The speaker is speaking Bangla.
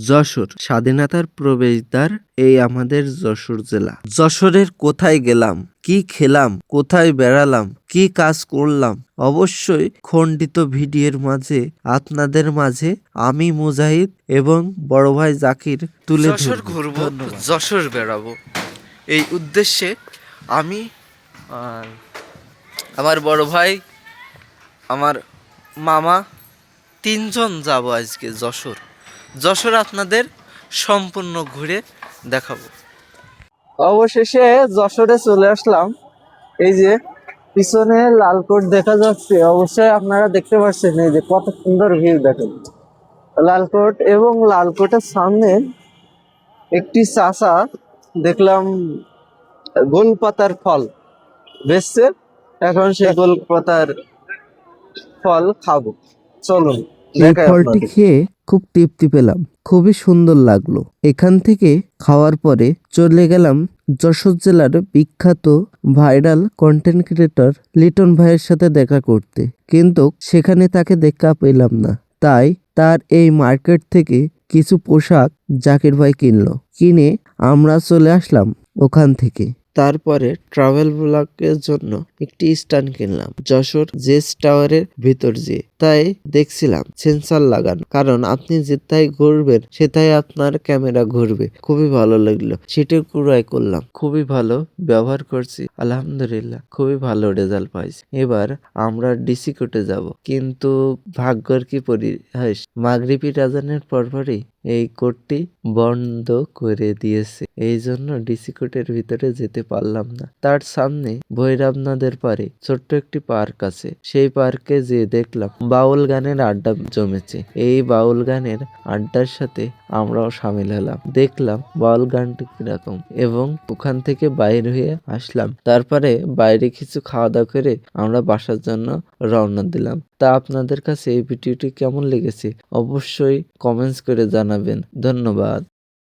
যশোর স্বাধীনতার প্রবেশদ্বার এই আমাদের যশোর জেলা। যশোরের কোথায় গেলাম, কি খেলাম, কোথায় বেড়ালাম, কি কাজ করলাম, অবশ্যই খণ্ডিত ভিডিওর মাঝে আপনাদের মাঝে আমি মুজাহিদ এবং বড় ভাই জাকির তুলে ধরব। যশোর ঘুরবো, যশোর বেড়াবো, এই উদ্দেশ্যে আমি আর আমার বড় ভাই, আমার মামা তিনজন যাব আজকে যশোর। যশোর আপনাদের সম্পূর্ণ ঘুরে দেখাবো। অবশেষে যশোরে চলে আসলাম। এই যে পিছনে লালকোট দেখা যাচ্ছে, অবশ্যই আপনারা দেখতে পাচ্ছেন এই যে কত সুন্দর ভিউ দেখেন লালকোট। এবং লালকোটের সামনে একটি চাচা দেখলাম গোলপাতার ফল বেচছে, এখন সেই গোলপাতার ফল খাবো। চলুন, এই ফলটি খেয়ে খুব তৃপ্তি পেলাম, খুবই সুন্দর লাগলো। এখান থেকে খাওয়ার পরে চলে গেলাম যশোর জেলার বিখ্যাত ভাইরাল কন্টেন্ট ক্রিয়েটর লিটন ভাইয়ের সাথে দেখা করতে, কিন্তু সেখানে তাকে দেখা পেলাম না। তাই তার এই মার্কেট থেকে কিছু পোশাক জাকির ভাই কিনলো, কিনে আমরা চলে আসলাম ওখান থেকে। তারপরে ট্রাভেল ব্লগের জন্য একটি স্ট্যান্ড কিনলাম যশোর জেস টাওয়ারের ভিতর যেয়ে। তাই দেখছিলাম সেন্সর লাগানো, কারণ আপনি যেটাই ঘুরবেন সেটাই আপনার ক্যামেরা ঘুরবে। খুবই ভালো লাগলো, সেটি ক্রয় করলাম। খুবই ভালো ব্যবহার করছি, আলহামদুলিল্লাহ খুবই ভালো রেজাল্ট পাইছি। এবার আমরা ডিসি কোর্টে যাব, কিন্তু ভাগ্যের কি পরিহাস, মাগরিবি আজানের পরপরই এই কোর্টটি বন্ধ করে দিয়েছে। এই জন্য ডিসি কোর্টের ভিতরে যেতে পারলাম না। তার সামনে ভৈরব নদের পারে ছোট্ট একটি পার্ক আছে, সেই পার্কে যেয়ে দেখলাম বাউল গানের আড্ডা জমেছে। এই বাউল গানের আড্ডার সাথে আমরাও সামিল হলাম, দেখলাম বাউল গানটি কিরকম, এবং ওখান থেকে বাইর হয়ে আসলাম। তারপরে বাইরে কিছু খাওয়া দাওয়া করে আমরা বাসার জন্য রওনা দিলাম। তা আপনাদের কাছে এই ভিডিওটি কেমন লেগেছে অবশ্যই কমেন্টস করে জানাবেন। ধন্যবাদ।